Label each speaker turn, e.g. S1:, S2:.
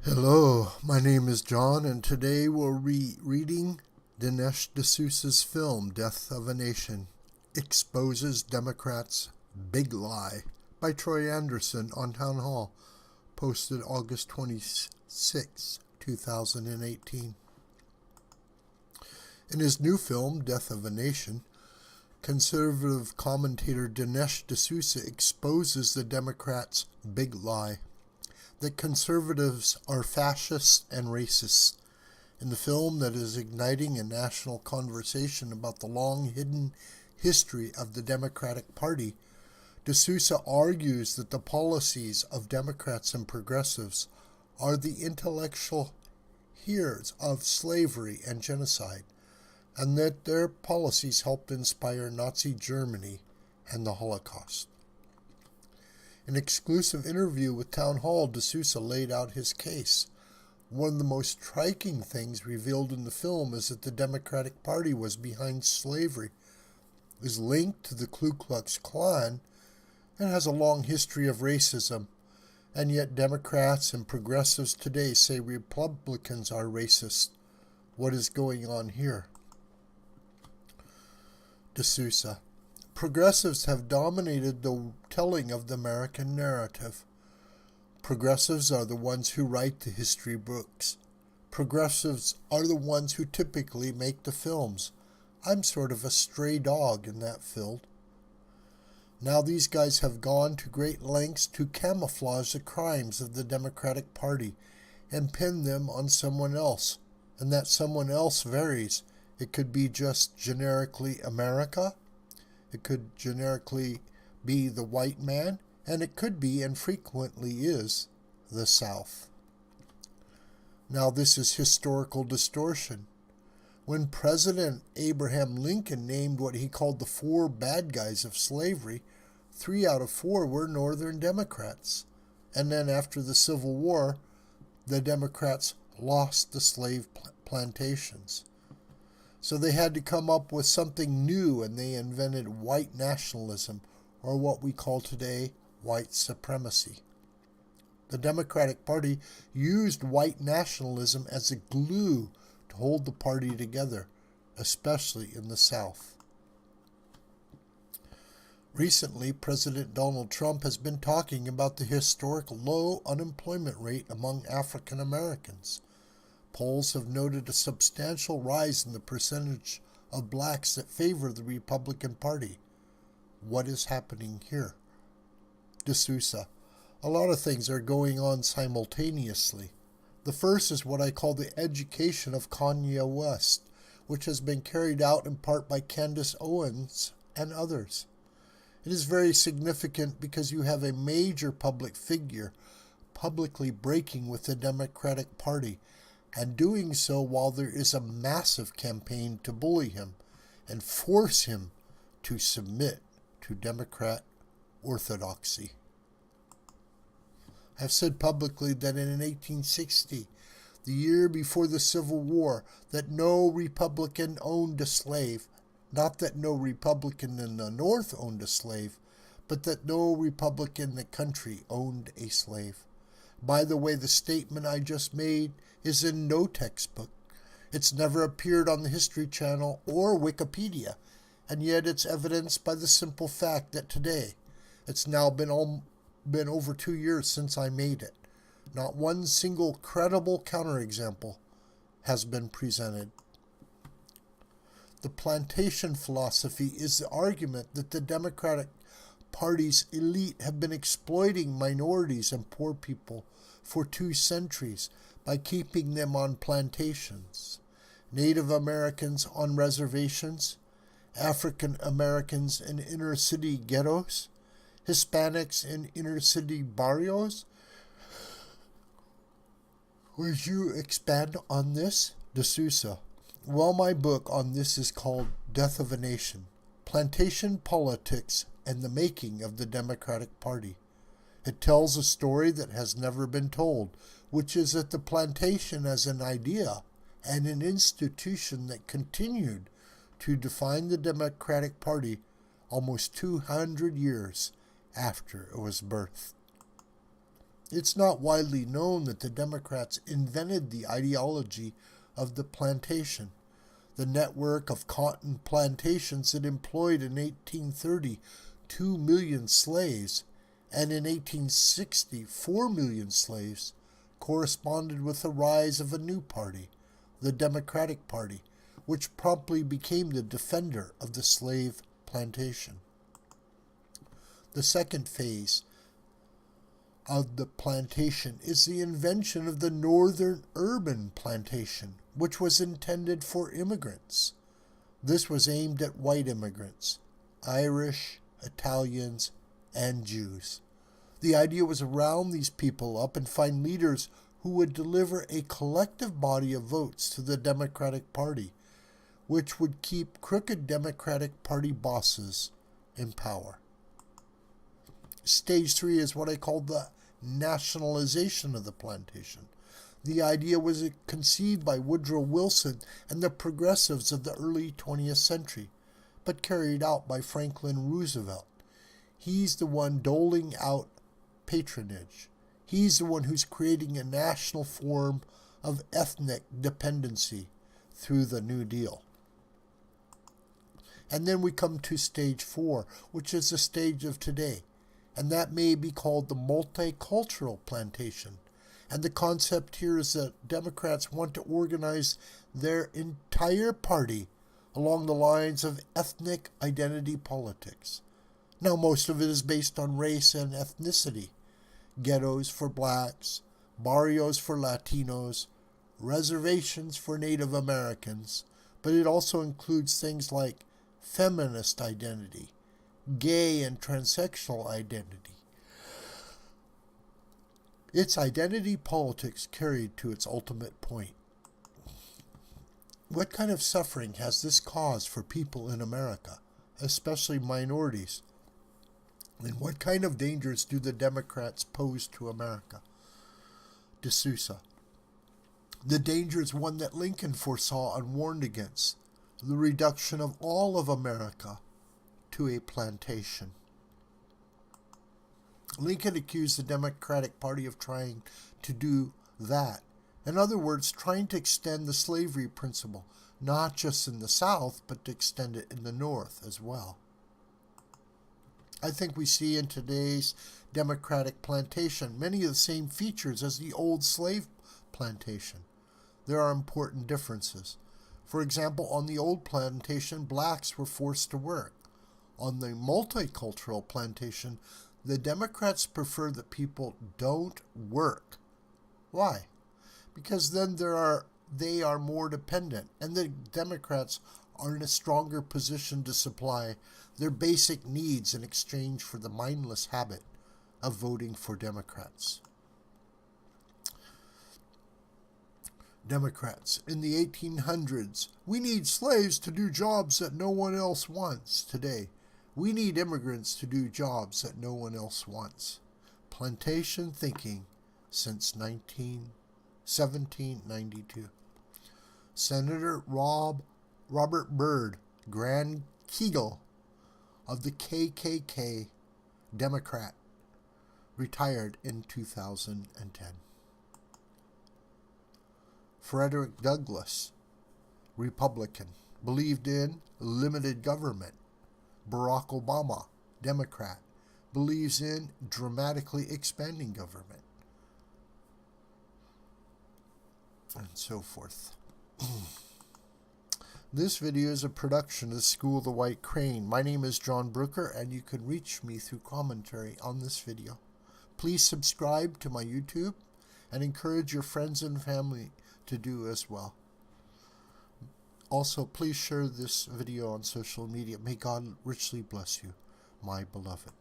S1: Hello, my name is John, and today we'll be reading Dinesh D'Souza's film Death of a Nation Exposes Democrats' Big Lie by Troy Anderson on Townhall, posted August 26, 2018. In his new film, Death of a Nation, conservative commentator Dinesh D'Souza exposes the Democrats' big lie that conservatives are fascists and racists. In the film that is igniting a national conversation about the long-hidden history of the Democratic Party, D'Souza argues that the policies of Democrats and progressives are the intellectual heirs of slavery and genocide, and that their policies helped inspire Nazi Germany and the Holocaust. In an exclusive interview with Townhall, D'Souza laid out his case. One of the most striking things revealed in the film is that the Democratic Party was behind slavery, is linked to the Ku Klux Klan, and has a long history of racism. And yet Democrats and progressives today say Republicans are racist. What is going on here? D'Souza: Progressives have dominated the telling of the American narrative. Progressives are the ones who write the history books. Progressives are the ones who typically make the films. I'm sort of a stray dog in that field. Now these guys have gone to great lengths to camouflage the crimes of the Democratic Party and pin them on someone else, and that someone else varies. It could be just generically America. It could generically be the white man, and it could be, and frequently is, the South. Now this is historical distortion. When President Abraham Lincoln named what he called the 4 bad guys of slavery, 3 out of 4 were Northern Democrats. And then after the Civil War, the Democrats lost the slave plantations. So they had to come up with something new, and they invented white nationalism, or what we call today white supremacy. The Democratic Party used white nationalism as a glue to hold the party together, especially in the South. Recently, President Donald Trump has been talking about the historic low unemployment rate among African Americans. Polls have noted a substantial rise in the percentage of blacks that favor the Republican Party. What is happening here? D'Souza: A lot of things are going on simultaneously. The first is what I call the education of Kanye West, which has been carried out in part by Candace Owens and others. It is very significant because you have a major public figure publicly breaking with the Democratic Party, and doing so while there is a massive campaign to bully him and force him to submit to Democrat orthodoxy. I've said publicly that in 1860, the year before the Civil War, that no Republican owned a slave. Not that no Republican in the North owned a slave, but that no Republican in the country owned a slave. By the way, the statement I just made is in no textbook. It's never appeared on the History Channel or Wikipedia, and yet it's evidenced by the simple fact that today, it's now been over 2 years since I made it. Not one single credible counterexample has been presented. The plantation philosophy is the argument that the Democratic Party's elite have been exploiting minorities and poor people for 2 centuries by keeping them on plantations. Native Americans on reservations, African Americans in inner city ghettos, Hispanics in inner city barrios. Would you expand on this? D'Souza: Well, my book on this is called Death of a Nation: Plantation Politics and the Making of the Democratic Party. It tells a story that has never been told, which is that the plantation as an idea and an institution that continued to define the Democratic Party almost 200 years after it was birthed. It's not widely known that the Democrats invented the ideology of the plantation. The network of cotton plantations that employed in 1830 2 million slaves and in 1860 4 million slaves corresponded with the rise of a new party, the Democratic Party, which promptly became the defender of the slave plantation. The second phase of the plantation is the invention of the northern urban plantation, which was intended for immigrants. This was aimed at white immigrants, Irish, Italians, and Jews. The idea was to round these people up and find leaders who would deliver a collective body of votes to the Democratic Party, which would keep crooked Democratic Party bosses in power. Stage 3 is what I call the nationalization of the plantation. The idea was conceived by Woodrow Wilson and the progressives of the early 20th century, but carried out by Franklin Roosevelt. He's the one doling out patronage. He's the one who's creating a national form of ethnic dependency through the New Deal. And then we come to stage 4, which is the stage of today, and that may be called the multicultural plantation. And the concept here is that Democrats want to organize their entire party along the lines of ethnic identity politics. Now, most of it is based on race and ethnicity. Ghettos for blacks, barrios for Latinos, reservations for Native Americans, but it also includes things like feminist identity, gay and transsexual identity. It's identity politics carried to its ultimate point. What kind of suffering has this caused for people in America, especially minorities? And what kind of dangers do the Democrats pose to America? D'Souza. The danger is one that Lincoln foresaw and warned against, the reduction of all of America to a plantation. Lincoln accused the Democratic Party of trying to do that. In other words, trying to extend the slavery principle, not just in the South, but to extend it in the North as well. I think we see in today's Democratic plantation many of the same features as the old slave plantation. There are important differences. For example, on the old plantation, blacks were forced to work. On the multicultural plantation, the Democrats prefer that people don't work. Why? Because then they are more dependent, and the Democrats are in a stronger position to supply their basic needs in exchange for the mindless habit of voting for Democrats. Democrats in the 1800s, we need slaves to do jobs that no one else wants. Today, we need immigrants to do jobs that no one else wants. Plantation thinking since 1792. Senator Robert Byrd, Grand Kegel of the KKK, Democrat, retired in 2010. Frederick Douglass, Republican, believed in limited government. Barack Obama, Democrat, believes in dramatically expanding government, and so forth. This video is a production of the School of the White Crane. My name is John Brooker, and you can reach me through commentary on this video. Please subscribe to my YouTube and encourage your friends and family to do as well. Also, please share this video on social media. May God richly bless you, my beloved.